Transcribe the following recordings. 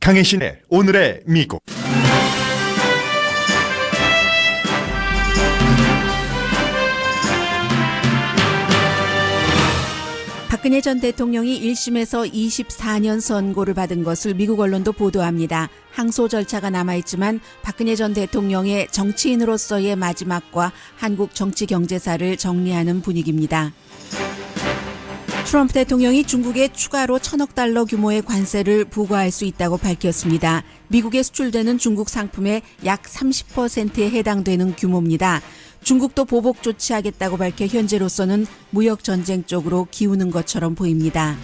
강혜신의 오늘의 미국. 박근혜 전 대통령이 1심에서 24년 선고를 받은 것을 미국 언론도 보도합니다. 항소 절차가 남아있지만 박근혜 전 대통령의 정치인으로서의 마지막과 한국 정치 경제사를 정리하는 분위기입니다. 트럼프 대통령이 중국에 추가로 1,000억 달러 규모의 관세를 부과할 수 있다고 밝혔습니다. 미국에 수출되는 중국 상품의 약 30%에 해당되는 규모입니다. 중국도 보복 조치하겠다고 밝혀 현재로서는 무역 전쟁 쪽으로 기우는 것처럼 보입니다.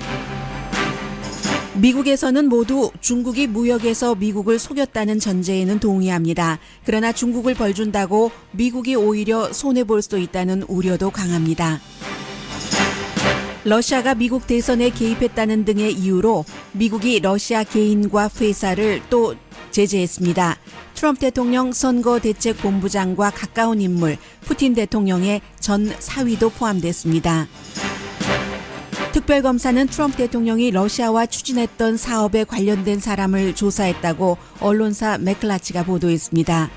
미국에서는 모두 중국이 무역에서 미국을 속였다는 전제에는 동의합니다. 그러나 중국을 벌준다고 미국이 오히려 손해볼 수도 있다는 우려도 강합니다. 러시아가 미국 대선에 개입했다는 등의 이유로 미국이 러시아 개인과 회사를 또 제재했습니다. 트럼프 대통령 선거대책본부장과 가까운 인물, 푸틴 대통령의 전 사위도 포함됐습니다. 특별검사는 트럼프 대통령이 러시아와 추진했던 사업에 관련된 사람을 조사했다고 언론사 매클라치가 보도했습니다.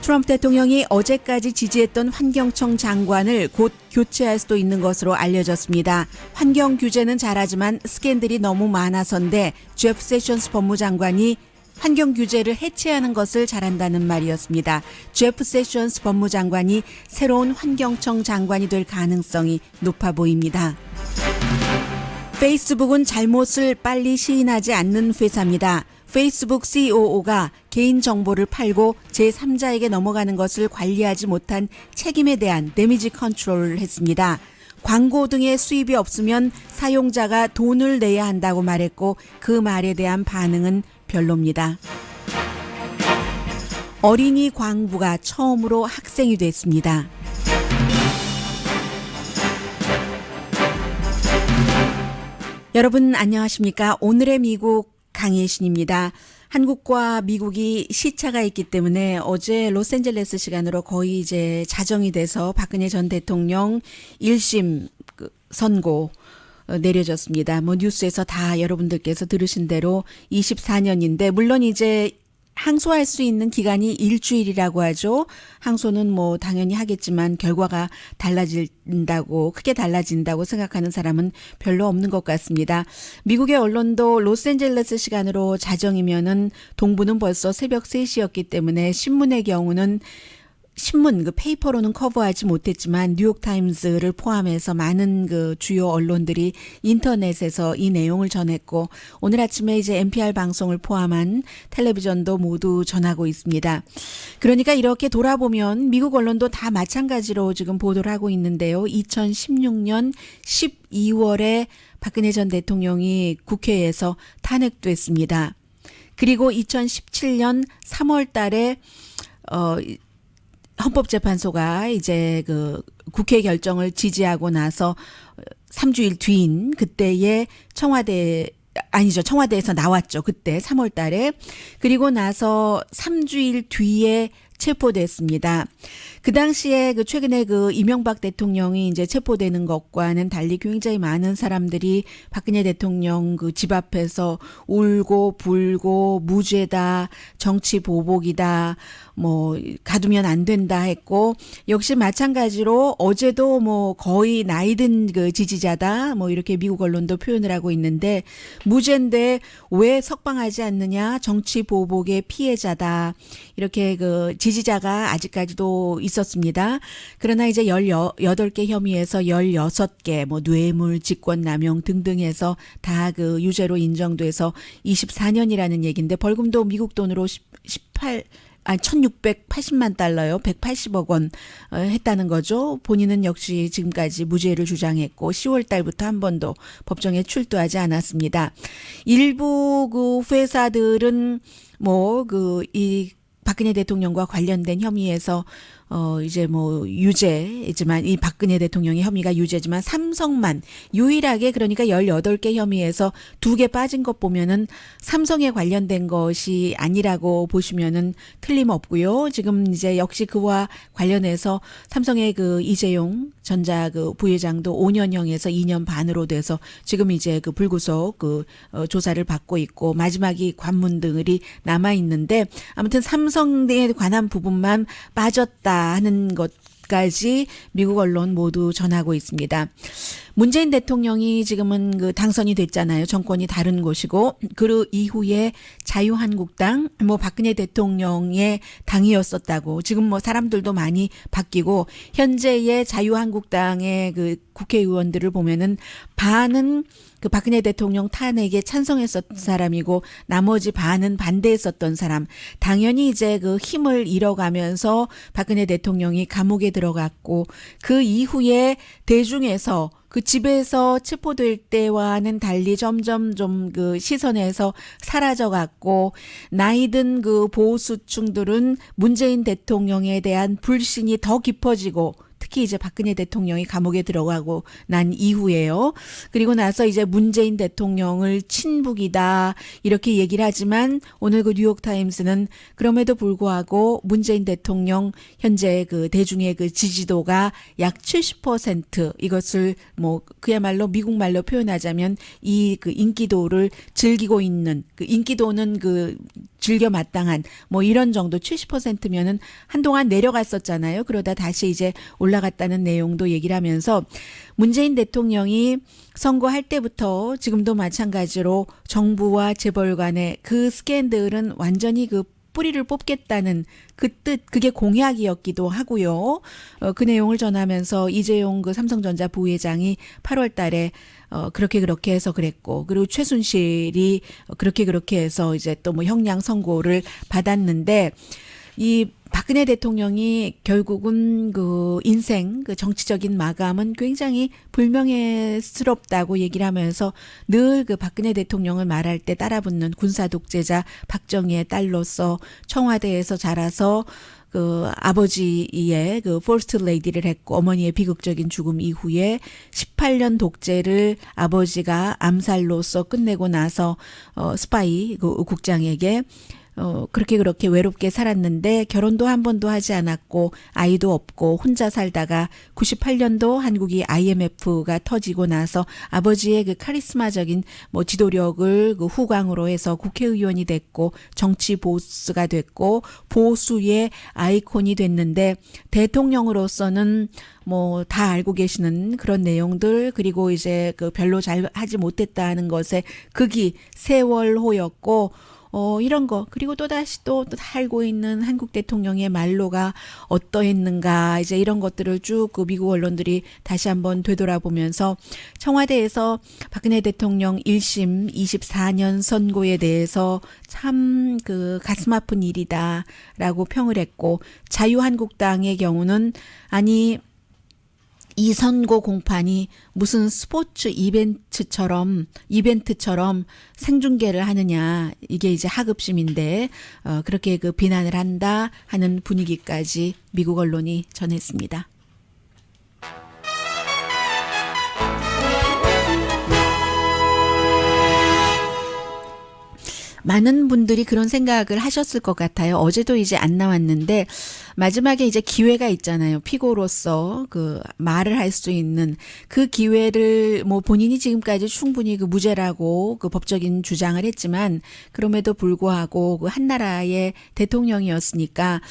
트럼프 대통령이 어제까지 지지했던 환경청 장관을 곧 교체할 수도 있는 것으로 알려졌습니다. 환경 규제는 잘하지만 스캔들이 너무 많아서인데 제프 세션스 법무장관이 환경 규제를 해체하는 것을 잘한다는 말이었습니다. 제프 세션스 법무장관이 새로운 환경청 장관이 될 가능성이 높아 보입니다. 페이스북은 잘못을 빨리 시인하지 않는 회사입니다. 페이스북 CEO가 개인정보를 팔고 제3자에게 넘어가는 것을 관리하지 못한 책임에 대한 데미지 컨트롤을 했습니다. 광고 등의 수입이 없으면 사용자가 돈을 내야 한다고 말했고 그 말에 대한 반응은 별로입니다. 어린이 광부가 처음으로 학생이 됐습니다. 여러분 안녕하십니까? 오늘의 미국 강혜신입니다. 한국과 미국이 시차가 있기 때문에 어제 로스앤젤레스 시간으로 거의 이제 자정이 돼서 박근혜 전 대통령 1심 선고 내려졌습니다. 뉴스에서 다 여러분들께서 들으신 대로 24년인데 물론 이제 항소할 수 있는 기간이 일주일이라고 하죠. 항소는 당연히 하겠지만 결과가 크게 달라진다고 생각하는 사람은 별로 없는 것 같습니다. 미국의 언론도 로스앤젤레스 시간으로 자정이면은 동부는 벌써 새벽 3시였기 때문에 신문의 경우는 페이퍼로는 커버하지 못했지만 뉴욕타임즈를 포함해서 많은 주요 언론들이 인터넷에서 이 내용을 전했고 오늘 아침에 이제 NPR 방송을 포함한 텔레비전도 모두 전하고 있습니다. 그러니까 이렇게 돌아보면 미국 언론도 다 마찬가지로 지금 보도를 하고 있는데요. 2016년 12월에 박근혜 전 대통령이 국회에서 탄핵됐습니다. 그리고 2017년 3월 달에 헌법재판소가 이제 국회 결정을 지지하고 나서 3주일 뒤인 그때에 청와대에서 나왔죠. 그때 3월 달에. 그리고 나서 3주일 뒤에 체포됐습니다. 그 당시에 최근에 이명박 대통령이 이제 체포되는 것과는 달리 굉장히 많은 사람들이 박근혜 대통령 집 앞에서 울고 불고 무죄다, 정치 보복이다, 가두면 안 된다 했고 역시 마찬가지로 어제도 거의 나이든 지지자다 이렇게 미국 언론도 표현을 하고 있는데 무죄인데 왜 석방하지 않느냐, 정치 보복의 피해자다 이렇게 지지자가 아직까지도 있었습니다. 그러나 이제 18개 혐의에서 16개 뇌물, 직권남용 등등 해서 다 유죄로 인정돼서 24년이라는 얘기인데 벌금도 미국 돈으로 1,680만 달러요. 180억 원 했다는 거죠. 본인은 역시 지금까지 무죄를 주장했고 10월 달부터 한 번도 법정에 출두하지 않았습니다. 일부 회사들은 이 박근혜 대통령과 관련된 혐의에서 이제 뭐 유죄지만 이 박근혜 대통령의 혐의가 유죄지만 삼성만 유일하게 그러니까 18개 혐의에서 2개 빠진 것 보면은 삼성에 관련된 것이 아니라고 보시면은 틀림없고요. 지금 이제 역시 그와 관련해서 삼성의 그 이재용 전자 그 부회장도 5년형에서 2년 반으로 돼서 지금 이제 그 불구속 조사를 받고 있고 마지막이 관문들이 남아 있는데 아무튼 삼성에 관한 부분만 빠졌다 하는 것까지 미국 언론 모두 전하고 있습니다. 문재인 대통령이 지금은 그 당선이 됐잖아요. 정권이 다른 곳이고 그 이후에 자유한국당 뭐 박근혜 대통령의 당이었었다고 지금 뭐 사람들도 많이 바뀌고 현재의 자유한국당의 그 국회의원들을 보면은 반은 그 박근혜 대통령 탄핵에 찬성했었던 사람이고 나머지 반은 반대했었던 사람. 당연히 이제 그 힘을 잃어가면서 박근혜 대통령이 감옥에 들어갔고 그 이후에 대중에서 그 집에서 체포될 때와는 달리 점점 좀 그 시선에서 사라져갔고 나이든 그 보수층들은 문재인 대통령에 대한 불신이 더 깊어지고 특히 이제 박근혜 대통령이 감옥에 들어가고 난 이후에요. 그리고 나서 이제 문재인 대통령을 친북이다 이렇게 얘기를 하지만 오늘 그 뉴욕타임스는 그럼에도 불구하고 문재인 대통령 현재 그 대중의 그 지지도가 약 70% 이것을 뭐 그야말로 미국 말로 표현하자면 이 그 인기도를 즐기고 있는 그 인기도는 그 즐겨 마땅한 뭐 이런 정도 70%면은 한동안 내려갔었잖아요. 그러다 다시 이제 올라갔다는 내용도 얘기를 하면서 문재인 대통령이 선거할 때부터 지금도 마찬가지로 정부와 재벌 간의 그 스캔들은 완전히 그 뿌리를 뽑겠다는 그 뜻, 그게 공약이었기도 하고요. 그 내용을 전하면서 이재용 그 삼성전자 부회장이 8월 달에 그렇게 해서 그랬고, 그리고 최순실이 그렇게 해서 이제 또 뭐 형량 선고를 받았는데, 이 박근혜 대통령이 결국은 그 인생, 그 정치적인 마감은 굉장히 불명예스럽다고 얘기를 하면서 늘 그 박근혜 대통령을 말할 때 따라붙는 군사 독재자 박정희의 딸로서 청와대에서 자라서 그 아버지의 그 퍼스트 레이디를 했고 어머니의 비극적인 죽음 이후에 18년 독재를 아버지가 암살로서 끝내고 나서 스파이 그 국장에게 그렇게 외롭게 살았는데 결혼도 한 번도 하지 않았고 아이도 없고 혼자 살다가 98년도 한국이 IMF가 터지고 나서 아버지의 그 카리스마적인 뭐 지도력을 그 후광으로 해서 국회의원이 됐고 정치 보스가 됐고 보수의 아이콘이 됐는데 대통령으로서는 뭐 다 알고 계시는 그런 내용들 그리고 이제 그 별로 잘 하지 못했다는 것에 극이 세월호였고 이런 거 그리고 또다시 또 살고 있는 한국 대통령의 말로가 어떠했는가 이제 이런 것들을 쭉 그 미국 언론들이 다시 한번 되돌아보면서 청와대에서 박근혜 대통령 1심 24년 선고에 대해서 참 그 가슴 아픈 일이다라고 평을 했고 자유한국당의 경우는 아니 이 선고 공판이 무슨 스포츠 이벤트처럼 생중계를 하느냐 이게 이제 하급심인데 그렇게 그 비난을 한다 하는 분위기까지 미국 언론이 전했습니다. 많은 분들이 그런 생각을 하셨을 것 같아요. 어제도 이제 안 나왔는데 마지막에 이제 기회가 있잖아요. 피고로서 그 말을 할 수 있는 그 기회를 뭐 본인이 지금까지 충분히 그 무죄라고 그 법적인 주장을 했지만 그럼에도 불구하고 그 한 나라의 대통령이었으니까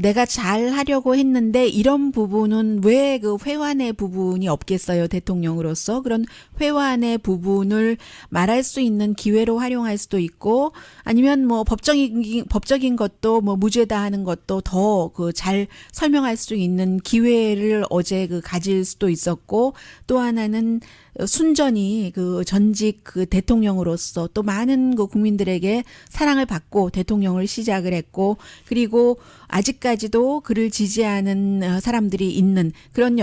내가 잘 하려고 했는데 이런 부분은 왜 그 회환의 부분이 없겠어요. 대통령으로서 그런 회환의 부분을 말할 수 있는 기회로 활용할 수도 있고 아니면 뭐 법적인 것도 뭐 무죄다 하는 것도 더 그 잘 설명할 수 있는 기회를 어제 그 가질 수도 있었고 또 하나는 순전히 그 전직 그 대통령으로서 또 많은 그 국민들에게 사랑을 받고 대통령을 시작을 했고, 그리고 아직까지도 그를 지지하는 사람들이 있는 그런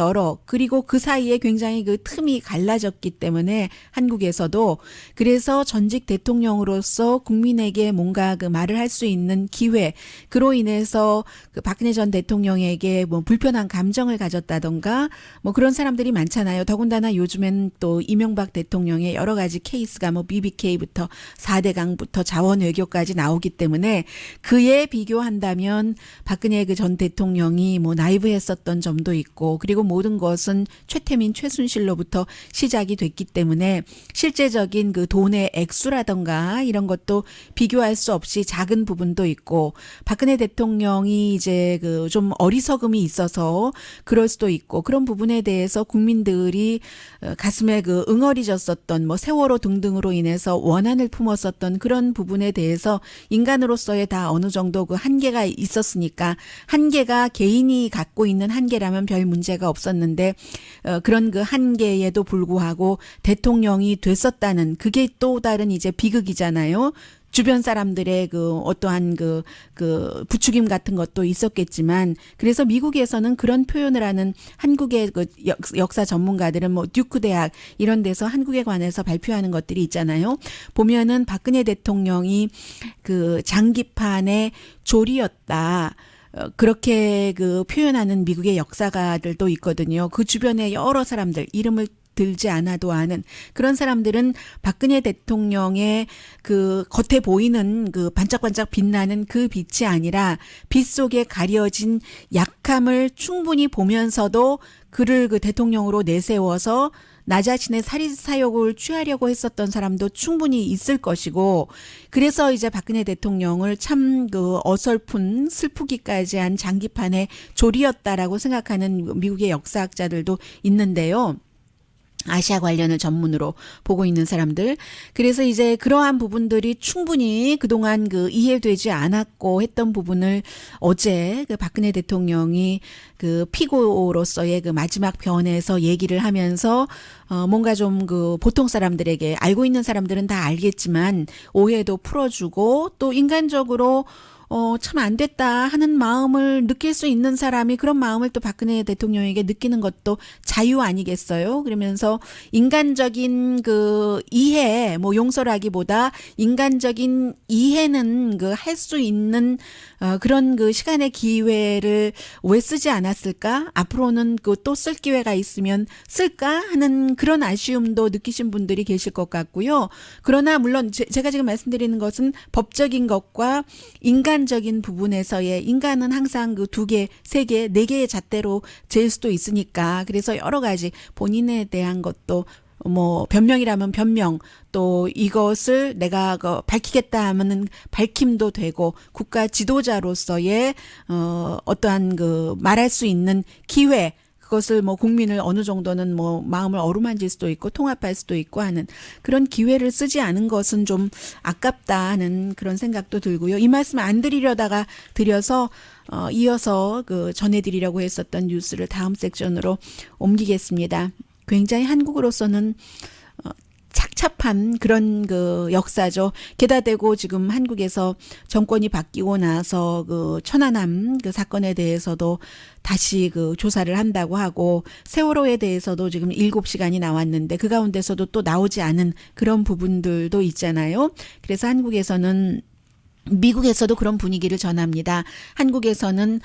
그리고 그 사이에 굉장히 그 틈이 갈라졌기 때문에 한국에서도, 그래서 전직 대통령으로서 국민에게 뭔가 그 말을 할 수 있는 기회, 그로 인해서 그 박근혜 전 대통령에게 뭐 불편한 감정을 가졌다던가 뭐 그런 사람들이 많잖아요. 더군다나 요즘엔 또 이명박 대통령의 여러 가지 케이스가 뭐 BBK부터 4대강부터 자원 외교까지 나오기 때문에 그에 비교한다면 박근혜 그 전 대통령이 뭐 나이브했었던 점도 있고, 그리고 모든 것은 최태민, 최순실로부터 시작이 됐기 때문에 실제적인 그 돈의 액수라던가 이런 것도 비교할 수 없이 작은 부분도 있고, 박근혜 대통령이 이제 그 좀 어리석음이 있어서 그럴 수도 있고, 그런 부분에 대해서 국민들이 가슴에 그 응어리졌었던 뭐 세월호 등등으로 인해서 원한을 품었었던 그런 부분에 대해서 인간으로서의 다 어느 정도 그 한계가 있었으니까, 한계가 개인이 갖고 있는 한계라면 별 문제가 없었는데 그런 그 한계에도 불구하고 대통령이 됐었다는 그게 또 다른 이제 비극이잖아요. 주변 사람들의 그 어떠한 그 부추김 같은 것도 있었겠지만, 그래서 미국에서는 그런 표현을 하는 한국의 그 역사 전문가들은 뭐 듀크 대학 이런 데서 한국에 관해서 발표하는 것들이 있잖아요. 보면은 박근혜 대통령이 그 장기판의 조리였다, 그렇게 그 표현하는 미국의 역사가들도 있거든요. 그 주변에 여러 사람들, 이름을 들지 않아도 아는 그런 사람들은 박근혜 대통령의 그 겉에 보이는 그 반짝반짝 빛나는 그 빛이 아니라 빛 속에 가려진 약함을 충분히 보면서도 그를 그 대통령으로 내세워서 나 자신의 사리사욕을 취하려고 했었던 사람도 충분히 있을 것이고, 그래서 이제 박근혜 대통령을 참 그 어설픈 슬프기까지 한 장기판의 조리였다라고 생각하는 미국의 역사학자들도 있는데요. 아시아 관련을 전문으로 보고 있는 사람들. 그래서 이제 그러한 부분들이 충분히 그동안 그 이해되지 않았고 했던 부분을 어제 그 박근혜 대통령이 그 피고로서의 그 마지막 변에서 얘기를 하면서 뭔가 좀 그 보통 사람들에게, 알고 있는 사람들은 다 알겠지만 오해도 풀어주고, 또 인간적으로 참 안 됐다 하는 마음을 느낄 수 있는 사람이 그런 마음을 또 박근혜 대통령에게 느끼는 것도 자유 아니겠어요? 그러면서 인간적인 그 이해, 뭐 용서라기보다 인간적인 이해는 그 할 수 있는 그런 그 시간의 기회를 왜 쓰지 않았을까? 앞으로는 그 또 쓸 기회가 있으면 쓸까? 하는 그런 아쉬움도 느끼신 분들이 계실 것 같고요. 그러나 물론 제가 지금 말씀드리는 것은 법적인 것과 인간적인 부분에서의, 인간은 항상 그 2개, 3개, 4개의 잣대로 잴 수도 있으니까, 그래서 여러 가지 본인에 대한 것도 뭐 변명이라면 변명, 또 이것을 내가 밝히겠다 하면은 밝힘도 되고, 국가 지도자로서의 어떠한 그 말할 수 있는 기회, 그것을 뭐 국민을 어느 정도는 뭐 마음을 어루만질 수도 있고 통합할 수도 있고 하는 그런 기회를 쓰지 않은 것은 좀 아깝다 하는 그런 생각도 들고요. 이 말씀 안 드리려다가 드려서 이어서 그 전해드리려고 했었던 뉴스를 다음 섹션으로 옮기겠습니다. 굉장히 한국으로서는 착잡한 그런 그 역사죠. 게다 대고 지금 한국에서 정권이 바뀌고 나서 그 천안함 그 사건에 대해서도 다시 그 조사를 한다고 하고, 세월호에 대해서도 지금 7시간이 나왔는데 그 가운데서도 또 나오지 않은 그런 부분들도 있잖아요. 그래서 한국에서는, 미국에서도 그런 분위기를 전합니다. 한국에서는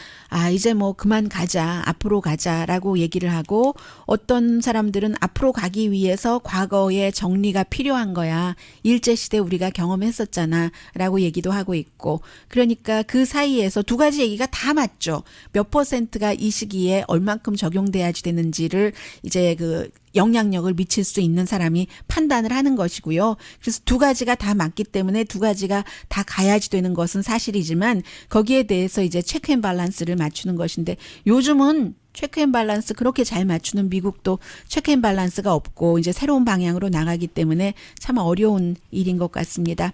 이제 뭐 그만 가자, 앞으로 가자라고 얘기를 하고, 어떤 사람들은 앞으로 가기 위해서 과거의 정리가 필요한 거야, 일제시대 우리가 경험했었잖아 라고 얘기도 하고 있고, 그러니까 그 사이에서 2가지 얘기가 다 맞죠. 몇 %가 이 시기에 얼만큼 적용돼야지 되는지를 이제 그 영향력을 미칠 수 있는 사람이 판단을 하는 것이고요. 그래서 2가지가 다 맞기 때문에 2가지가 다 가야지 되는 것은 사실이지만, 거기에 대해서 이제 체크 앤 밸런스를 맞추는 것인데, 요즘은 체크 앤 밸런스 그렇게 잘 맞추는 미국도 체크 앤 밸런스가 없고 이제 새로운 방향으로 나가기 때문에 참 어려운 일인 것 같습니다.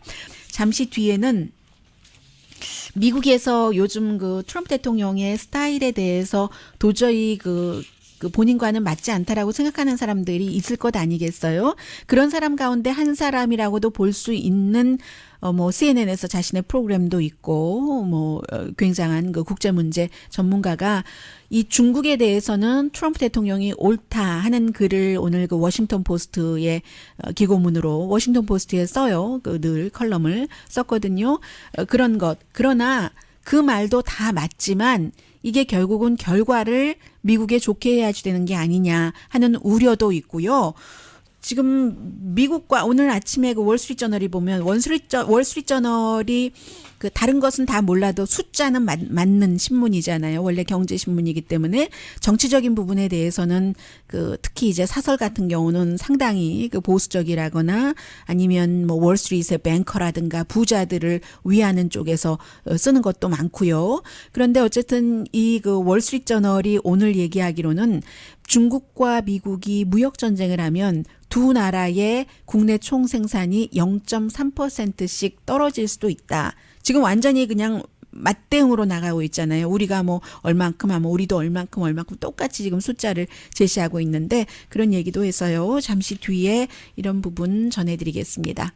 잠시 뒤에는 미국에서 요즘 그 트럼프 대통령의 스타일에 대해서 도저히 그 그 본인과는 맞지 않다라고 생각하는 사람들이 있을 것 아니겠어요? 그런 사람 가운데 한 사람이라고도 볼 수 있는 뭐 CNN에서 자신의 프로그램도 있고 뭐 굉장한 그 국제 문제 전문가가 이 중국에 대해서는 트럼프 대통령이 옳다 하는 글을 오늘 그 워싱턴 포스트의 기고문으로 워싱턴 포스트에 써요. 그 늘 컬럼을 썼거든요. 그런 것. 그러나 그 말도 다 맞지만 이게 결국은 결과를 미국에 좋게 해야지 되는 게 아니냐 하는 우려도 있고요. 지금 미국과 오늘 아침에 그 월스트리트저널이 보면 월스트리트저널이 그 다른 것은 다 몰라도 숫자는 맞는 신문이잖아요. 원래 경제 신문이기 때문에 정치적인 부분에 대해서는 그 특히 이제 사설 같은 경우는 상당히 그 보수적이라거나 아니면 뭐 월스트리트의 뱅커라든가 부자들을 위하는 쪽에서 쓰는 것도 많고요. 그런데 어쨌든 이 그 월스트리트저널이 오늘 얘기하기로는 중국과 미국이 무역 전쟁을 하면 두 나라의 국내 총생산이 0.3%씩 떨어질 수도 있다. 지금 완전히 그냥 맞대응으로 나가고 있잖아요. 우리가 뭐 얼만큼 하면 우리도 얼만큼 똑같이 지금 숫자를 제시하고 있는데 그런 얘기도 해서요. 잠시 뒤에 이런 부분 전해드리겠습니다.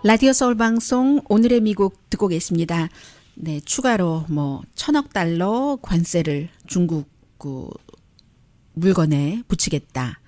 라디오 서울 방송 오늘의 미국 듣고 계십니다. 네, 추가로 뭐 1,000억 달러 관세를 중국 그 물건에 붙이겠다.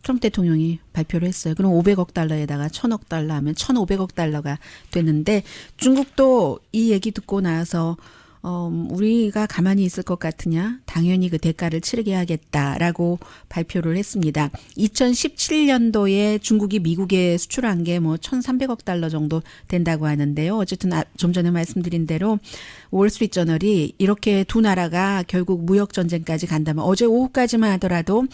트럼프 대통령이 발표를 했어요. 그럼 500억 달러에다가 1,000억 달러 하면 1,500억 달러가 되는데 중국도 이 얘기 듣고 나서 우리가 가만히 있을 것 같으냐? 당연히 그 대가를 치르게 하겠다라고 발표를 했습니다. 2017년도에 중국이 미국에 수출한 게 뭐 1,300억 달러 정도 된다고 하는데요. 어쨌든 좀 전에 말씀드린 대로 월스트리트저널이 이렇게 두 나라가 결국 무역 전쟁까지 간다면 어제 오후까지만 하더라도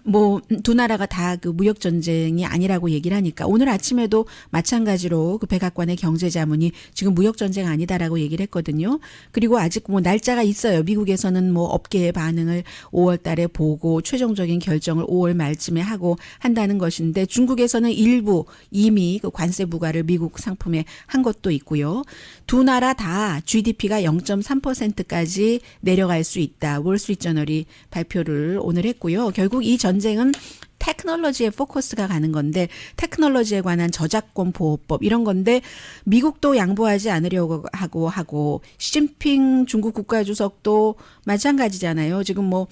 뭐 두 나라가 다 그 무역 전쟁이 아니라고 얘기를 하니까 오늘 아침에도 마찬가지로 그 백악관의 경제자문이 지금 무역 전쟁 아니다라고 얘기를 했거든요. 그리고 아직 뭐 날짜가 있어요. 미국에서는 뭐 업계의 반응을 5월 달에 보고 최종적인 결정을 5월 말쯤에 하고 한다는 것인데 중국에서는 일부 이미 그 관세 부과를 미국 상품에 한 것도 있고요. 두 나라 다 GDP가 0.3%까지 내려갈 수 있다. 월스트리트저널이 발표를 오늘 했고요. 결국 이 전쟁은 테크놀로지에 포커스가 가는 건데 테크놀로지에 관한 저작권 보호법 이런 건데 미국도 양보하지 않으려고 하고 시진핑 중국 국가주석도 마찬가지잖아요. 지금 뭐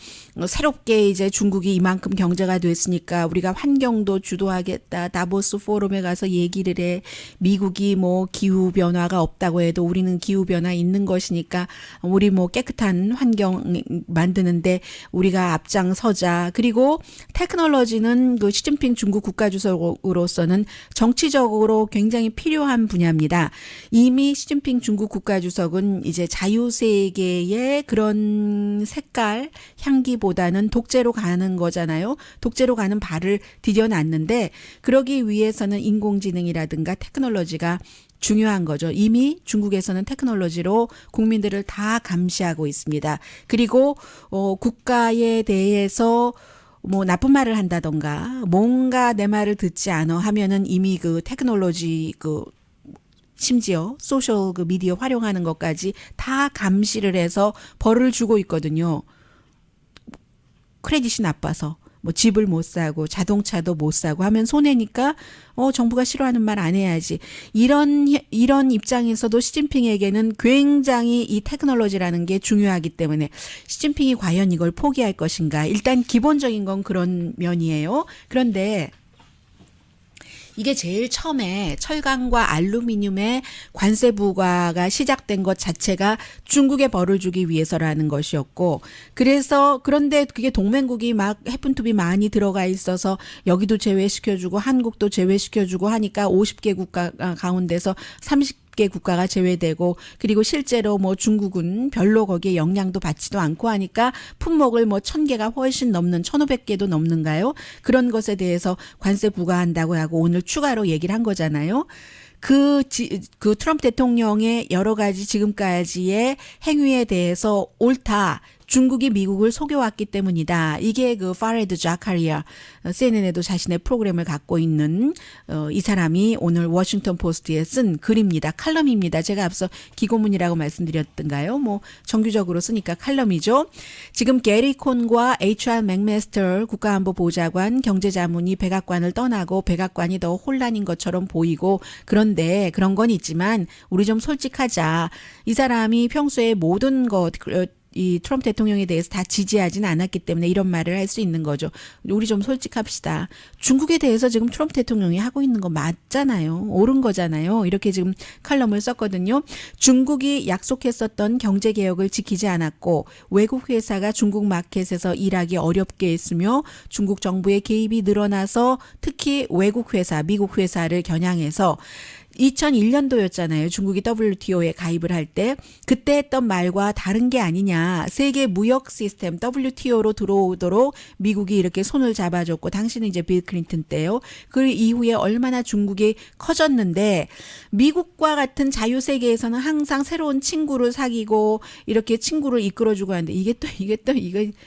새롭게 이제 중국이 이만큼 경제가 됐으니까 우리가 환경도 주도하겠다. 다보스 포럼에 가서 얘기를 해. 미국이 뭐 기후 변화가 없다고 해도 우리는 기후 변화 있는 것이니까 우리 뭐 깨끗한 환경 만드는데 우리가 앞장서자. 그리고 테크놀로지는 그 시진핑 중국 국가주석으로서는 정치적으로 굉장히 필요한 분야입니다. 이미 시진핑 중국 국가주석은 이제 자유세계의 그런 색깔, 향기보다는 독재로 가는 거잖아요. 독재로 가는 발을 디뎌놨는데 그러기 위해서는 인공지능이라든가 테크놀로지가 중요한 거죠. 이미 중국에서는 테크놀로지로 국민들을 다 감시하고 있습니다. 그리고 국가에 대해서 뭐 나쁜 말을 한다던가 뭔가 내 말을 듣지 않아 하면은 이미 그 테크놀로지 그 심지어 소셜 그 미디어 활용하는 것까지 다 감시를 해서 벌을 주고 있거든요. 크레딧이 나빠서 뭐 집을 못 사고 자동차도 못 사고 하면 손해니까 정부가 싫어하는 말 안 해야지. 이런 입장에서도 시진핑에게는 굉장히 이 테크놀로지라는 게 중요하기 때문에 시진핑이 과연 이걸 포기할 것인가. 일단 기본적인 건 그런 면이에요. 그런데 이게 제일 처음에 철강과 알루미늄의 관세 부과가 시작된 것 자체가 중국에 벌을 주기 위해서라는 것이었고 그런데 그게 동맹국이 막 해픈투비 많이 들어가 있어서 여기도 제외시켜주고 한국도 제외시켜주고 하니까 50개 국가 가운데서 30개 국가가 제외되고 그리고 실제로 뭐 중국은 별로 거기에 영향도 받지도 않고 하니까 품목을 뭐 1,000개가 훨씬 넘는 1,500개도 넘는가요? 그런 것에 대해서 관세 부과한다고 하고 오늘 추가로 얘기를 한 거잖아요. 그 트럼프 대통령의 여러 가지 지금까지의 행위에 대해서 옳다. 중국이 미국을 속여왔기 때문이다. 이게 그 파레드 자카리아 CNN에도 자신의 프로그램을 갖고 있는 이 사람이 오늘 워싱턴 포스트에 쓴 글입니다. 칼럼입니다. 제가 앞서 기고문이라고 말씀드렸던가요? 뭐 정규적으로 쓰니까 칼럼이죠. 지금 게리 콘과 HR 맥메스터 국가안보보좌관 경제자문이 백악관을 떠나고 백악관이 더 혼란인 것처럼 보이고 그런데 그런 건 있지만 우리 좀 솔직하자. 이 사람이 평소에 모든 이 트럼프 대통령에 대해서 다 지지하지는 않았기 때문에 이런 말을 할 수 있는 거죠. 우리 좀 솔직합시다. 중국에 대해서 지금 트럼프 대통령이 하고 있는 거 맞잖아요. 옳은 거잖아요. 이렇게 지금 칼럼을 썼거든요. 중국이 약속했었던 경제개혁을 지키지 않았고 외국 회사가 중국 마켓에서 일하기 어렵게 했으며 중국 정부의 개입이 늘어나서 특히 외국 회사, 미국 회사를 겨냥해서 2001년도였잖아요. 중국이 WTO에 가입을 할 때 그때 했던 말과 다른 게 아니냐. 세계 무역 시스템 WTO로 들어오도록 미국이 이렇게 손을 잡아줬고 당시는 이제 빌 클린턴 때요. 그 이후에 얼마나 중국이 커졌는데 미국과 같은 자유세계에서는 항상 새로운 친구를 사귀고 이렇게 친구를 이끌어주고 하는데 이게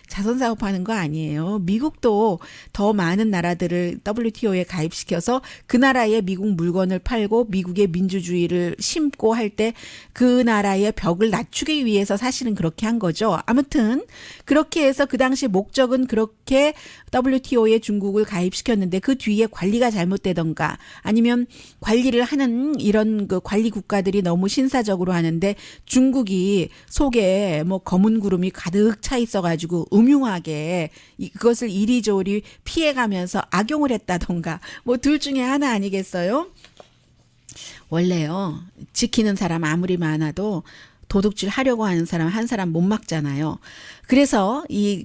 자선사업하는 거 아니에요. 미국도 더 많은 나라들을 WTO에 가입시켜서 그 나라에 미국 물건을 팔고 미국의 민주주의를 심고 할 때 그 나라의 벽을 낮추기 위해서 사실은 그렇게 한 거죠. 아무튼 그렇게 해서 그 당시 목적은 그렇게 WTO에 중국을 가입시켰는데 그 뒤에 관리가 잘못되던가 아니면 관리를 하는 이런 그 관리 국가들이 너무 신사적으로 하는데 중국이 속에 뭐 검은 구름이 가득 차 있어가지고 음흉하게 그것을 이리저리 피해가면서 악용을 했다던가 뭐 둘 중에 하나 아니겠어요? 원래요. 지키는 사람 아무리 많아도 도둑질 하려고 하는 사람 한 사람 못 막잖아요. 그래서 이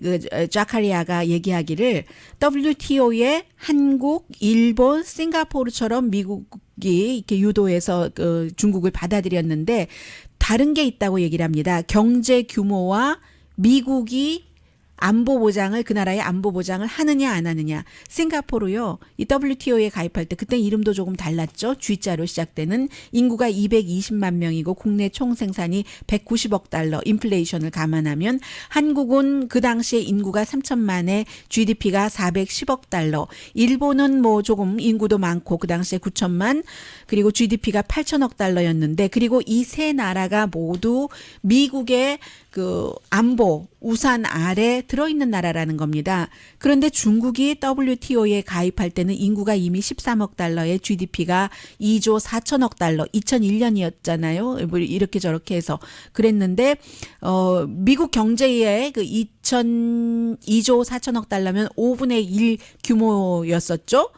자카리아가 얘기하기를 WTO에 한국, 일본, 싱가포르처럼 미국이 이렇게 유도해서 중국을 받아들였는데 다른 게 있다고 얘기를 합니다. 경제 규모와 미국이 안보 보장을 그 나라의 안보 보장을 하느냐 안 하느냐. 싱가포르요. 이 WTO에 가입할 때 그때 이름도 조금 달랐죠. G자로 시작되는 인구가 220만 명이고 국내 총 생산이 190억 달러. 인플레이션을 감안하면 한국은 그 당시에 인구가 3천만에 GDP가 410억 달러. 일본은 뭐 조금 인구도 많고 그 당시에 9천만 그리고 GDP가 8천억 달러였는데 그리고 이 세 나라가 모두 미국의 그 안보 우산 아래 들어있는 나라라는 겁니다. 그런데 중국이 WTO에 가입할 때는 인구가 이미 13억 달러에 GDP가 2조 4천억 달러 2001년이었잖아요. 뭐 이렇게 저렇게 해서 그랬는데 미국 경제의 그 2조 4천억 달러면 5분의 1 규모였었죠.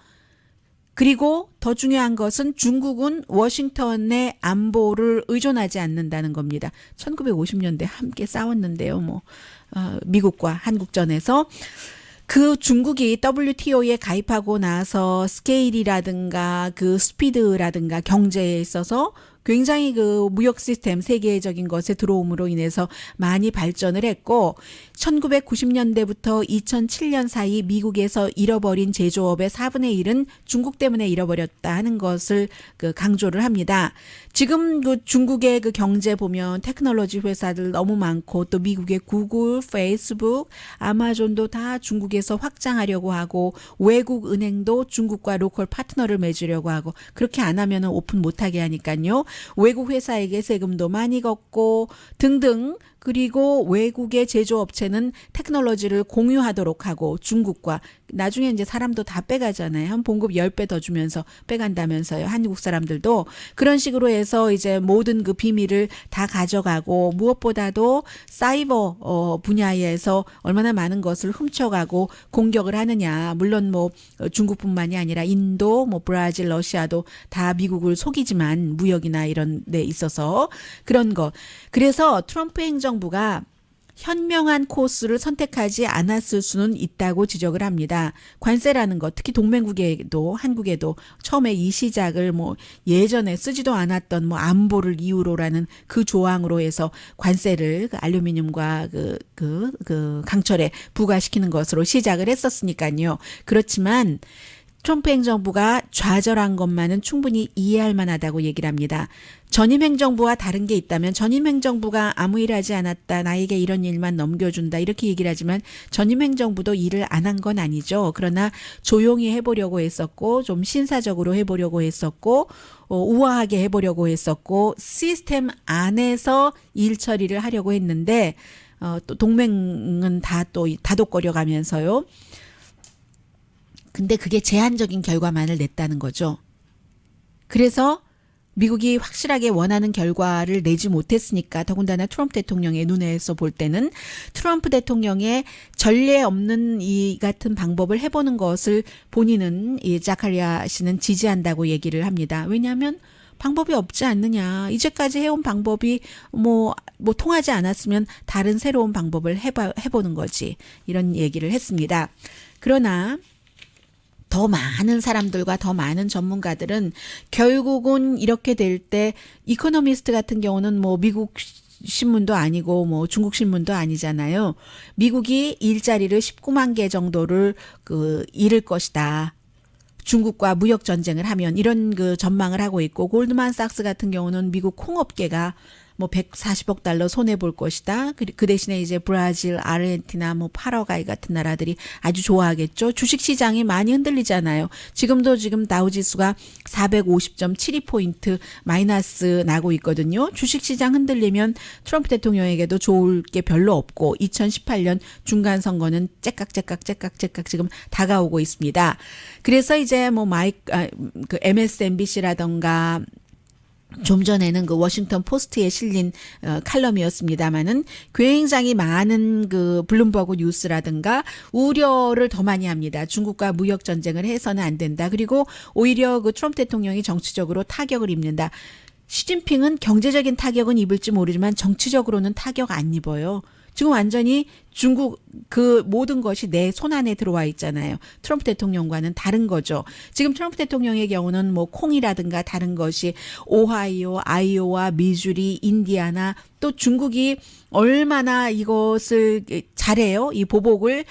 그리고 더 중요한 것은 중국은 워싱턴의 안보를 의존하지 않는다는 겁니다. 1950년대 함께 싸웠는데요. 미국과 한국전에서 그 중국이 WTO에 가입하고 나서 스케일이라든가 그 스피드라든가 경제에 있어서 굉장히 그 무역 시스템 세계적인 것에 들어옴으로 인해서 많이 발전을 했고 1990년대부터 2007년 사이 미국에서 잃어버린 제조업의 4분의 1은 중국 때문에 잃어버렸다 하는 것을 그 강조를 합니다. 지금 그 중국의 그 경제 보면 테크놀로지 회사들 너무 많고 또 미국의 구글, 페이스북, 아마존도 다 중국에서 확장하려고 하고 외국 은행도 중국과 로컬 파트너를 맺으려고 하고 그렇게 안 하면 오픈 못하게 하니까요. 외국 회사에게 세금도 많이 걷고 등등 그리고 외국의 제조업체는 테크놀로지를 공유하도록 하고 중국과 나중에 이제 사람도 다 빼가잖아요. 한 봉급 10배 더 주면서 빼간다면서요. 한국 사람들도 그런 식으로 해서 이제 모든 그 비밀을 다 가져가고 무엇보다도 사이버 분야에서 얼마나 많은 것을 훔쳐가고 공격을 하느냐. 물론 뭐 중국뿐만이 아니라 인도, 뭐 브라질, 러시아도 다 미국을 속이지만 무역이나 이런 데 있어서 그런 거. 그래서 트럼프 행정부가 현명한 코스를 선택하지 않았을 수는 있다고 지적을 합니다. 관세라는 것, 특히 동맹국에도 한국에도 처음에 이 시작을 뭐 예전에 쓰지도 않았던 뭐 안보를 이유로라는 그 조항으로 해서 관세를 그 알루미늄과 그 강철에 부과시키는 것으로 시작을 했었으니까요. 그렇지만 트럼프 행정부가 좌절한 것만은 충분히 이해할 만하다고 얘기를 합니다. 전임 행정부와 다른 게 있다면 전임 행정부가 아무 일 하지 않았다. 나에게 이런 일만 넘겨준다. 이렇게 얘기를 하지만 전임 행정부도 일을 안 한 건 아니죠. 그러나 조용히 해보려고 했었고 좀 신사적으로 해보려고 했었고 우아하게 해보려고 했었고 시스템 안에서 일 처리를 하려고 했는데 또 동맹은 다 또 다독거려 가면서요. 근데 그게 제한적인 결과만을 냈다는 거죠. 그래서 미국이 확실하게 원하는 결과를 내지 못했으니까 더군다나 트럼프 대통령의 눈에서 볼 때는 트럼프 대통령의 전례 없는 이 같은 방법을 해보는 것을 본인은 이 자카리아 씨는 지지한다고 얘기를 합니다. 왜냐하면 방법이 없지 않느냐. 이제까지 해온 방법이 뭐 통하지 않았으면 다른 새로운 방법을 해보는 거지. 이런 얘기를 했습니다. 그러나 더 많은 사람들과 더 많은 전문가들은 결국은 이렇게 될 때 이코노미스트 같은 경우는 뭐 미국 신문도 아니고 뭐 중국 신문도 아니잖아요. 미국이 일자리를 19만 개 정도를 잃을 것이다. 중국과 무역 전쟁을 하면 이런 그 전망을 하고 있고 골드만삭스 같은 경우는 미국 콩업계가 뭐 140억 달러 손해 볼 것이다. 그 대신에 이제 브라질, 아르헨티나, 뭐 파라과이 같은 나라들이 아주 좋아하겠죠. 주식 시장이 많이 흔들리잖아요. 지금 다우지수가 450.72포인트 마이너스 나고 있거든요. 주식 시장 흔들리면 트럼프 대통령에게도 좋을 게 별로 없고 2018년 중간 선거는 째깍째깍 지금 다가오고 있습니다. 그래서 이제 뭐 그 MSNBC라던가 좀 전에는 그 워싱턴 포스트에 실린 칼럼이었습니다만은 굉장히 많은 그 블룸버그 뉴스라든가 우려를 더 많이 합니다. 중국과 무역 전쟁을 해서는 안 된다. 그리고 오히려 그 트럼프 대통령이 정치적으로 타격을 입는다. 시진핑은 경제적인 타격은 입을지 모르지만 정치적으로는 타격 안 입어요. 지금 완전히 중국 그 모든 것이 내 손 안에 들어와 있잖아요. 트럼프 대통령과는 다른 거죠. 지금 트럼프 대통령의 경우는 뭐 콩이라든가 다른 것이 오하이오, 아이오와, 미주리, 인디아나 또 중국이 얼마나 이것을 잘해요. 이 보복을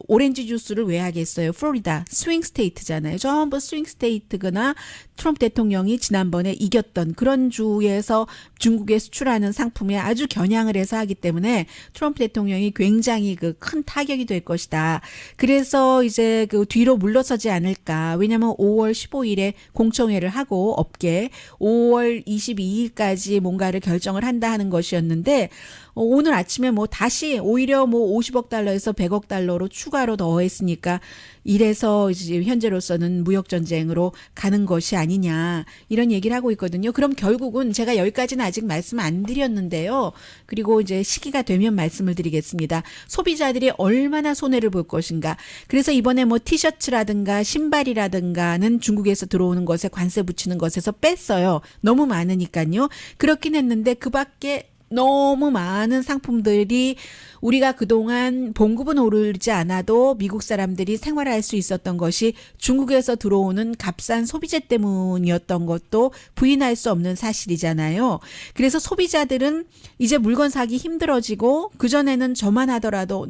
오렌지 주스를 왜 하겠어요. 플로리다 스윙 스테이트잖아요. 전부 스윙 스테이트거나 트럼프 대통령이 지난번에 이겼던 그런 주에서 중국에 수출하는 상품에 아주 겨냥을 해서 하기 때문에 트럼프 대통령이 굉장히 그 큰 타격이 될 것이다. 그래서 이제 그 뒤로 물러서지 않을까. 왜냐하면 5월 15일에 공청회를 하고 업계 5월 22일까지 뭔가를 결정을 한다 하는 것이었는데 오늘 아침에 뭐 다시 오히려 뭐 50억 달러에서 100억 달러로 추가로 더했으니까 이래서 이제 현재로서는 무역 전쟁으로 가는 것이 아니냐 이런 얘기를 하고 있거든요. 그럼 결국은 제가 여기까지는 아직 말씀 안 드렸는데요. 그리고 이제 시기가 되면 말씀을 드리겠습니다. 소비자들이 얼마나 손해를 볼 것인가. 그래서 이번에 뭐 티셔츠라든가 신발이라든가는 중국에서 들어오는 것에 관세 붙이는 것에서 뺐어요. 너무 많으니까요. 그렇긴 했는데 그 밖에 너무 많은 상품들이 우리가 그동안 봉급은 오르지 않아도 미국 사람들이 생활할 수 있었던 것이 중국에서 들어오는 값싼 소비재 때문이었던 것도 부인할 수 없는 사실이잖아요. 그래서 소비자들은 이제 물건 사기 힘들어지고 그전에는 저만 하더라도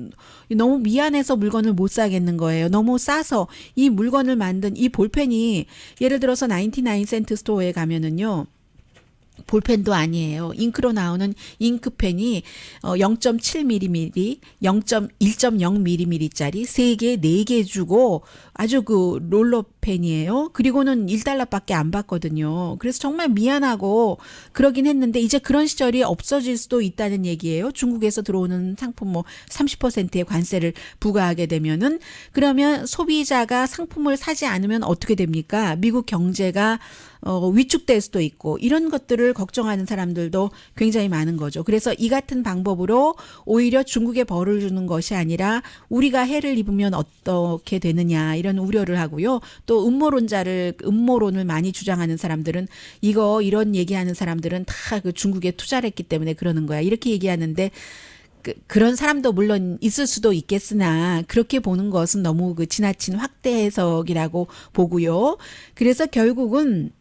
너무 미안해서 물건을 못 사겠는 거예요. 너무 싸서 이 물건을 만든 이 볼펜이 예를 들어서 99센트 스토어에 가면은요. 볼펜도 아니에요. 잉크로 나오는 잉크펜이 0.7mm, 1.0mm짜리 3개, 4개 주고 아주 그 롤러펜이에요. 그리고는 $1밖에 안 받거든요. 그래서 정말 미안하고 그러긴 했는데 이제 그런 시절이 없어질 수도 있다는 얘기예요. 중국에서 들어오는 상품 뭐 30%의 관세를 부과하게 되면은 그러면 소비자가 상품을 사지 않으면 어떻게 됩니까? 미국 경제가 위축될 수도 있고 이런 것들을 걱정하는 사람들도 굉장히 많은 거죠. 그래서 이 같은 방법으로 오히려 중국에 벌을 주는 것이 아니라 우리가 해를 입으면 어떻게 되느냐 이런 우려를 하고요. 또 음모론을 많이 주장하는 사람들은 이런 얘기하는 사람들은 다 그 중국에 투자를 했기 때문에 그러는 거야. 이렇게 얘기하는데 그런 사람도 물론 있을 수도 있겠으나 그렇게 보는 것은 너무 그 지나친 확대 해석이라고 보고요. 그래서 결국은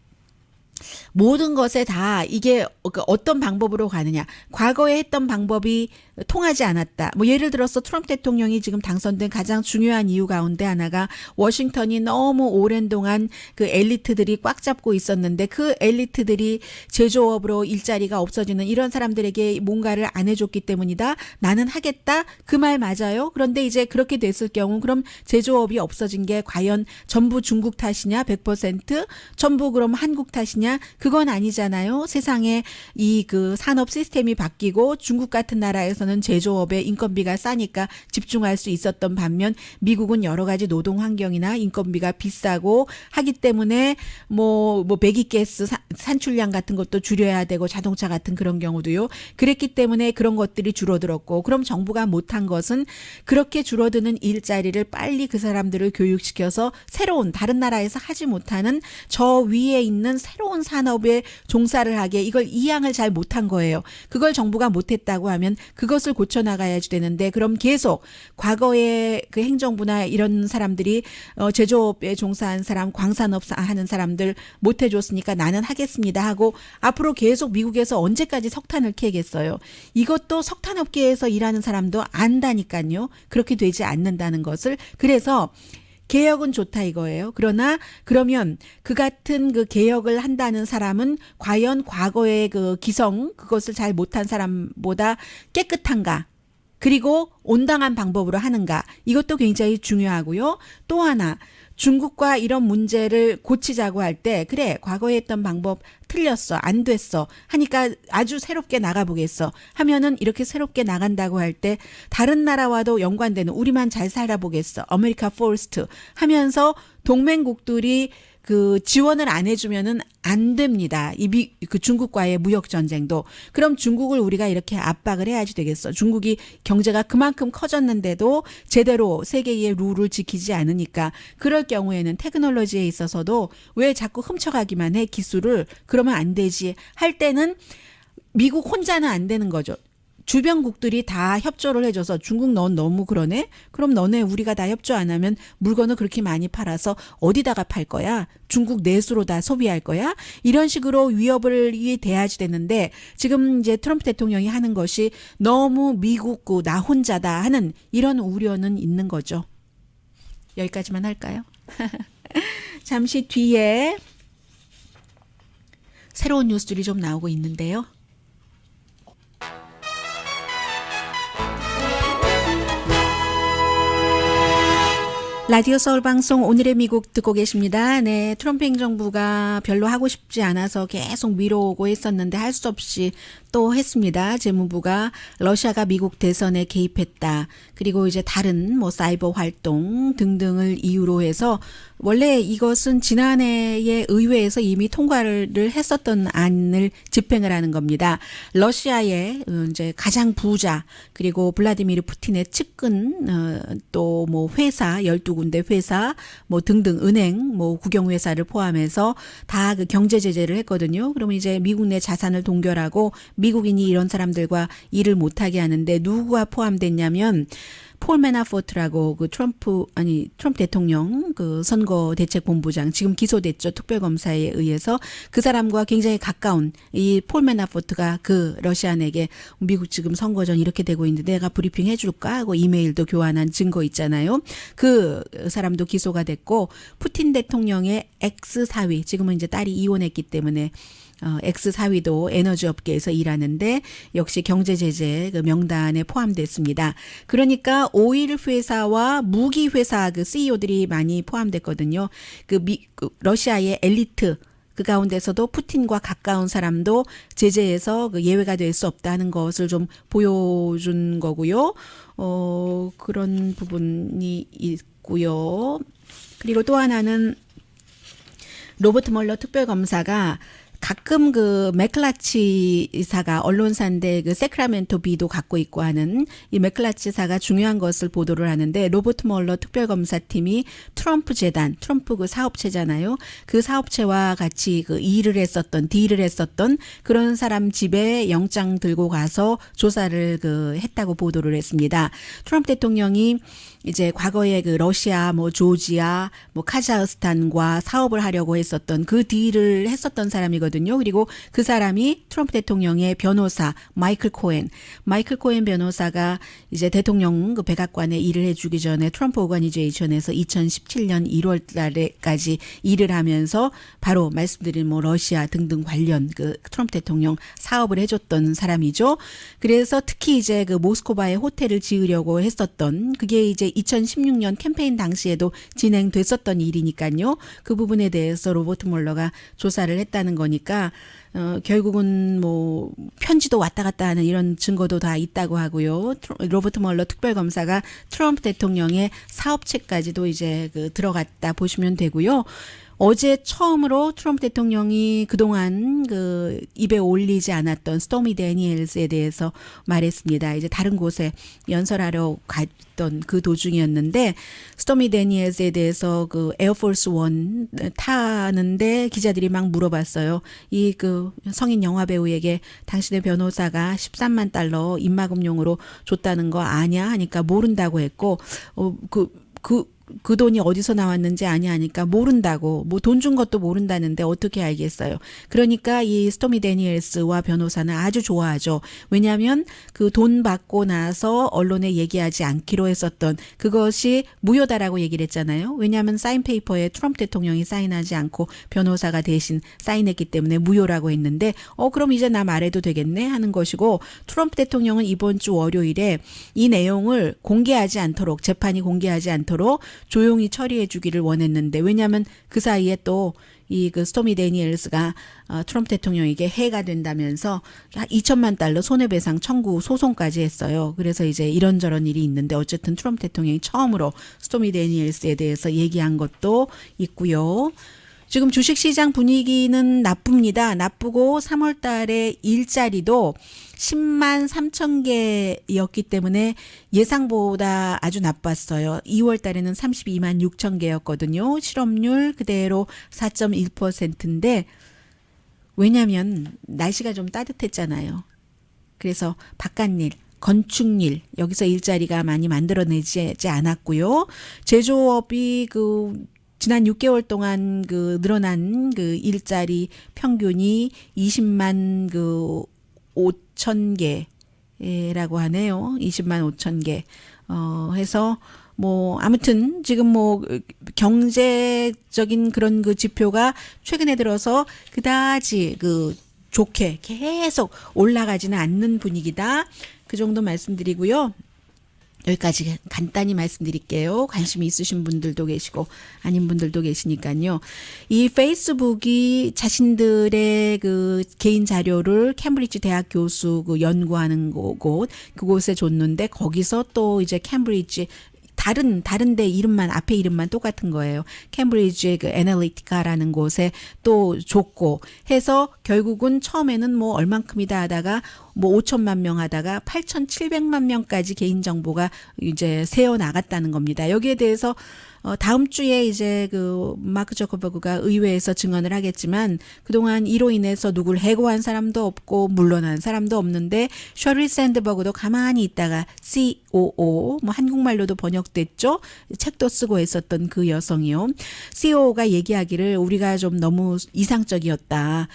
모든 것에 다 이게 어떤 방법으로 가느냐. 과거에 했던 방법이 통하지 않았다. 뭐 예를 들어서 트럼프 대통령이 지금 당선된 가장 중요한 이유 가운데 하나가 워싱턴이 너무 오랜 동안 그 엘리트들이 꽉 잡고 있었는데 그 엘리트들이 제조업으로 일자리가 없어지는 이런 사람들에게 뭔가를 안 해줬기 때문이다. 나는 하겠다. 그 말 맞아요. 그런데 이제 그렇게 됐을 경우 그럼 제조업이 없어진 게 과연 전부 중국 탓이냐 100% 전부 그럼 한국 탓이냐 그건 아니잖아요. 세상에 이 그 산업 시스템이 바뀌고 중국 같은 나라에서는 제조업에 인건비가 싸니까 집중할 수 있었던 반면 미국은 여러 가지 노동 환경이나 인건비가 비싸고 하기 때문에 뭐 배기가스 산출량 같은 것도 줄여야 되고 자동차 같은 그런 경우도요. 그랬기 때문에 그런 것들이 줄어들었고 그럼 정부가 못한 것은 그렇게 줄어드는 일자리를 빨리 그 사람들을 교육시켜서 새로운 다른 나라에서 하지 못하는 저 위에 있는 새로운 산업에 종사를 하게 이걸 이양을 잘 못한 거예요. 그걸 정부가 못했다고 하면 그것을 고쳐나가야지 되는데 그럼 계속 과거에 그 행정부나 이런 사람들이 제조업에 종사한 사람 광산업 하는 사람들 못해줬으니까 나는 하겠습니다 하고 앞으로 계속 미국에서 언제까지 석탄을 캐겠어요. 이것도 석탄업계에서 일하는 사람도 안다니까요. 그렇게 되지 않는다는 것을. 그래서 개혁은 좋다 이거예요. 그러나 그러면 그 같은 그 개혁을 한다는 사람은 과연 과거의 그 기성 그것을 잘 못한 사람보다 깨끗한가? 그리고 온당한 방법으로 하는가? 이것도 굉장히 중요하고요. 또 하나 중국과 이런 문제를 고치자고 할 때 그래 과거에 했던 방법 틀렸어 안 됐어 하니까 아주 새롭게 나가보겠어 하면은 이렇게 새롭게 나간다고 할 때 다른 나라와도 연관되는 우리만 잘 살아보겠어 아메리카 포스트 하면서 동맹국들이 그 지원을 안 해주면은 안 됩니다. 그 중국과의 무역 전쟁도. 그럼 중국을 우리가 이렇게 압박을 해야지 되겠어. 중국이 경제가 그만큼 커졌는데도 제대로 세계의 룰을 지키지 않으니까 그럴 경우에는 테크놀로지에 있어서도 왜 자꾸 훔쳐가기만 해 기술을 그러면 안 되지 할 때는 미국 혼자는 안 되는 거죠. 주변국들이 다 협조를 해줘서 중국 넌 너무 그러네? 그럼 너네 우리가 다 협조 안 하면 물건을 그렇게 많이 팔아서 어디다가 팔 거야? 중국 내수로 다 소비할 거야? 이런 식으로 위협을 대해야지 되는데 지금 이제 트럼프 대통령이 하는 것이 너무 미국고 나 혼자다 하는 이런 우려는 있는 거죠. 여기까지만 할까요? 잠시 뒤에 새로운 뉴스들이 좀 나오고 있는데요. 라디오 서울 방송 오늘의 미국 듣고 계십니다. 네, 트럼프 행정부가 별로 하고 싶지 않아서 계속 미뤄오고 했었는데 할 수 없이 또 했습니다. 재무부가 러시아가 미국 대선에 개입했다. 그리고 이제 다른 뭐 사이버 활동 등등을 이유로 해서 원래 이것은 지난해에 의회에서 이미 통과를 했었던 안을 집행을 하는 겁니다. 러시아의 이제 가장 부자 그리고 블라디미르 푸틴의 측근 또 뭐 회사 12군데 회사 뭐 등등 은행 뭐 국영회사를 포함해서 다 그 경제 제재를 했거든요. 그러면 이제 미국 내 자산을 동결하고 미국인이 이런 사람들과 일을 못하게 하는데 누구가 포함됐냐면 폴 매나포트라고 그 트럼프 대통령 그 선거 대책 본부장 지금 기소됐죠. 특별검사에 의해서 그 사람과 굉장히 가까운 이 폴 매나포트가 그 러시아에게 미국 지금 선거전 이렇게 되고 있는데 내가 브리핑 해줄까 하고 이메일도 교환한 증거 있잖아요. 그 사람도 기소가 됐고 푸틴 대통령의 엑스 사위 지금은 이제 딸이 이혼했기 때문에 엑스 사위도 에너지 업계에서 일하는데 역시 경제 제재 그 명단에 포함됐습니다. 그러니까 오일 회사와 무기 회사 그 CEO들이 많이 포함됐거든요. 그 러시아의 엘리트 그 가운데서도 푸틴과 가까운 사람도 제재에서 그 예외가 될 수 없다는 것을 좀 보여준 거고요. 그런 부분이 있고요. 그리고 또 하나는 로버트 멀러 특별검사가 가끔 그 맥클라치사가 언론사인데 그 세크라멘토 비도 갖고 있고 하는 이 맥클라치사가 중요한 것을 보도를 하는데 로버트 멀러 특별검사팀이 트럼프 재단, 트럼프 그 사업체잖아요. 그 사업체와 같이 그 딜을 했었던 그런 사람 집에 영장 들고 가서 조사를 그 했다고 보도를 했습니다. 트럼프 대통령이 이제 과거에 그 러시아, 뭐 조지아, 뭐 카자흐스탄과 사업을 하려고 했었던 그 딜을 했었던 사람이거든요. 그리고 그 사람이 트럼프 대통령의 변호사 마이클 코엔 변호사가 이제 대통령 그 백악관에 일을 해주기 전에 트럼프 오거니제이션에서 2017년 1월 달에까지 일을 하면서 바로 말씀드린 뭐 러시아 등등 관련 그 트럼프 대통령 사업을 해줬던 사람이죠. 그래서 특히 이제 그 모스크바에 호텔을 지으려고 했었던 그게 이제 2016년 캠페인 당시에도 진행됐었던 일이니까요. 그 부분에 대해서 로버트 몰러가 조사를 했다는 거니까 결국은 뭐 편지도 왔다 갔다 하는 이런 증거도 다 있다고 하고요. 로버트 몰러 특별검사가 트럼프 대통령의 사업체까지도 이제 그 들어갔다 보시면 되고요. 어제 처음으로 트럼프 대통령이 그동안 그 입에 올리지 않았던 스토미 데니엘스에 대해서 말했습니다. 이제 다른 곳에 연설하러 갔던 그 도중이었는데 스토미 데니엘스에 대해서 그 에어포스 원 타는데 기자들이 막 물어봤어요. 이 그 성인 영화 배우에게 당신의 변호사가 13만 달러 입막음용으로 줬다는 거 아냐 하니까 모른다고 했고 그 돈이 어디서 나왔는지 아냐 하니까 모른다고, 뭐 돈 준 것도 모른다는데 어떻게 알겠어요. 그러니까 이 스토미 데니엘스와 변호사는 아주 좋아하죠. 왜냐하면 그 돈 받고 나서 언론에 얘기하지 않기로 했었던 그것이 무효다라고 얘기를 했잖아요. 왜냐하면 사인 페이퍼에 트럼프 대통령이 사인하지 않고 변호사가 대신 사인했기 때문에 무효라고 했는데 그럼 이제 나 말해도 되겠네 하는 것이고, 트럼프 대통령은 이번 주 월요일에 이 내용을 공개하지 않도록, 재판이 공개하지 않도록 조용히 처리해 주기를 원했는데, 왜냐하면 그 사이에 또 이 그 스토미 데니엘스가 트럼프 대통령에게 해가 된다면서 2천만 달러 손해배상 청구 소송까지 했어요. 그래서 이제 이런저런 일이 있는데 어쨌든 트럼프 대통령이 처음으로 스토미 데니엘스에 대해서 얘기한 것도 있고요. 지금 주식시장 분위기는 나쁩니다. 나쁘고 3월 달에 일자리도 10만 3천 개였기 때문에 예상보다 아주 나빴어요. 2월 달에는 32만 6천 개였거든요. 실업률 그대로 4.1%인데 왜냐하면 날씨가 좀 따뜻했잖아요. 그래서 바깥일, 건축일, 여기서 일자리가 많이 만들어내지 않았고요. 제조업이 지난 6개월 동안 늘어난 일자리 평균이 20만 5천 개라고 하네요. 20만 5천 개. 해서 아무튼 지금 경제적인 그런 지표가 최근에 들어서 그다지 좋게 계속 올라가지는 않는 분위기다. 그 정도 말씀드리고요. 여기까지 간단히 말씀드릴게요. 관심이 있으신 분들도 계시고 아닌 분들도 계시니까요. 이 페이스북이 자신들의 개인 자료를 캠브리지 대학 교수 연구하는 곳, 그곳에 줬는데 거기서 또 이제 캠브리지 다른데 이름만, 앞에 이름만 똑같은 거예요. 캠브리지 애널리티카라는 곳에 또 줬고 해서 결국은 처음에는 얼만큼이다 하다가 5천만 명 하다가 8,700만 명까지 개인정보가 이제 새어 나갔다는 겁니다. 여기에 대해서 다음 주에 이제 마크 저커버그가 의회에서 증언을 하겠지만 그동안 이로 인해서 누굴 해고한 사람도 없고 물러난 사람도 없는데 셔리 샌드버그도 가만히 있다가 COO, 한국말로도 번역됐죠. 책도 쓰고 했었던 그 여성이요. COO가 얘기하기를 우리가 좀 너무 이상적이었다.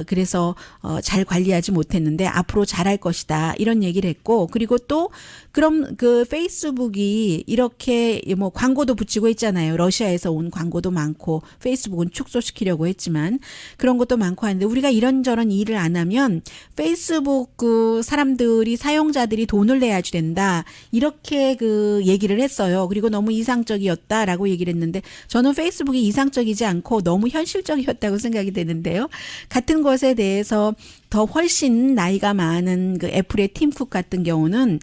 그래서 잘 관리하지 못했는데 앞으로 잘할 것이다. 이런 얘기를 했고, 그리고 또 그럼 페이스북이 이렇게 광고도 붙이고 있잖아요. 러시아에서 온 광고도 많고 페이스북은 축소시키려고 했지만 그런 것도 많고 하는데 우리가 이런저런 일을 안 하면 페이스북 사람들이, 사용자들이 돈을 내야지 된다. 이렇게 얘기를 했어요. 그리고 너무 이상적이었다라고 얘기를 했는데 저는 페이스북이 이상적이지 않고 너무 현실적이었다고 생각이 되는데요. 같은 것에 대해서 더 훨씬 나이가 많은 애플의 팀 쿡 같은 경우는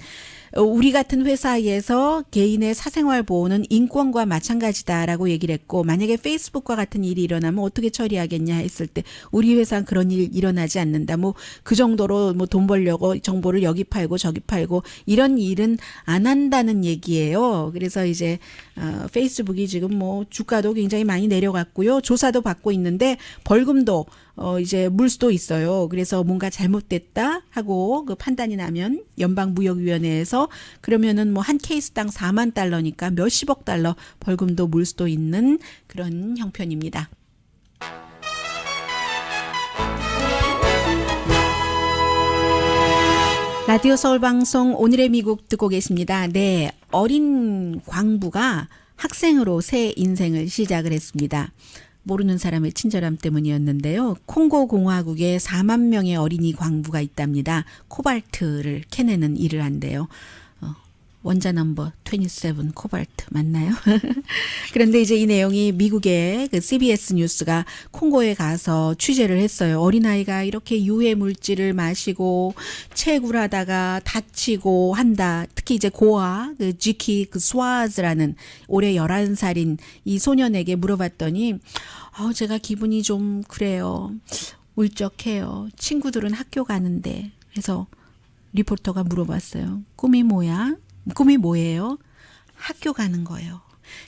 우리 같은 회사에서 개인의 사생활 보호는 인권과 마찬가지다라고 얘기를 했고, 만약에 페이스북과 같은 일이 일어나면 어떻게 처리하겠냐 했을 때 우리 회사는 그런 일 일어나지 않는다. 그 정도로 돈 벌려고 정보를 여기 팔고 저기 팔고 이런 일은 안 한다는 얘기예요. 그래서 이제 페이스북이 지금 주가도 굉장히 많이 내려갔고요. 조사도 받고 있는데 벌금도 이제 물 수도 있어요. 그래서 뭔가 잘못됐다 하고 그 판단이 나면 연방무역위원회에서 그러면은 뭐 한 케이스당 4만 달러니까 몇십억 달러 벌금도 물 수도 있는 그런 형편입니다. 라디오 서울 방송 오늘의 미국 듣고 계십니다. 네, 어린 광부가 학생으로 새 인생을 시작을 했습니다. 모르는 사람의 친절함 때문이었는데요. 콩고 공화국에 4만 명의 어린이 광부가 있답니다. 코발트를 캐내는 일을 한대요. 원자 넘버 27 코발트 맞나요? 그런데 이제 이 내용이 미국의 그 CBS 뉴스가 콩고에 가서 취재를 했어요. 어린아이가 이렇게 유해 물질을 마시고 채굴하다가 다치고 한다. 특히 이제 고아 그 지키 그 스와즈라는 올해 11살인 이 소년에게 물어봤더니 제가 기분이 좀 그래요. 울적해요. 친구들은 학교 가는데. 그래서 리포터가 물어봤어요. 꿈이 뭐야? 꿈이 뭐예요? 학교 가는 거예요.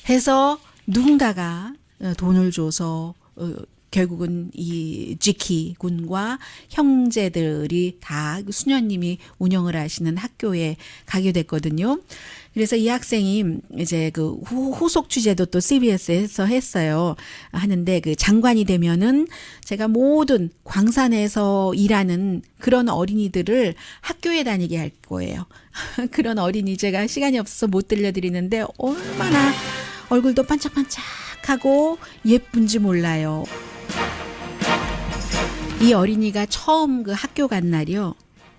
해서 누군가가 돈을 줘서 결국은 이 지키 군과 형제들이 다 수녀님이 운영을 하시는 학교에 가게 됐거든요. 그래서 이 학생이 이제 그 후속 취재도 또 CBS에서 했어요. 하는데 그 장관이 되면은 제가 모든 광산에서 일하는 그런 어린이들을 학교에 다니게 할 거예요. 그런 어린이 제가 시간이 없어서 못 들려드리는데 얼마나 얼굴도 반짝반짝하고 예쁜지 몰라요. 이 어린이가 처음 그 학교 간 날이요.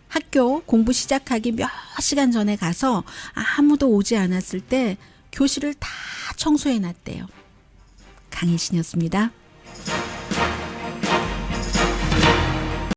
학교 공부 시작하기 몇 시간 전에 가서 아무도 오지 않았을 때 교실을 다 청소해 놨대요. 강희신이었습니다.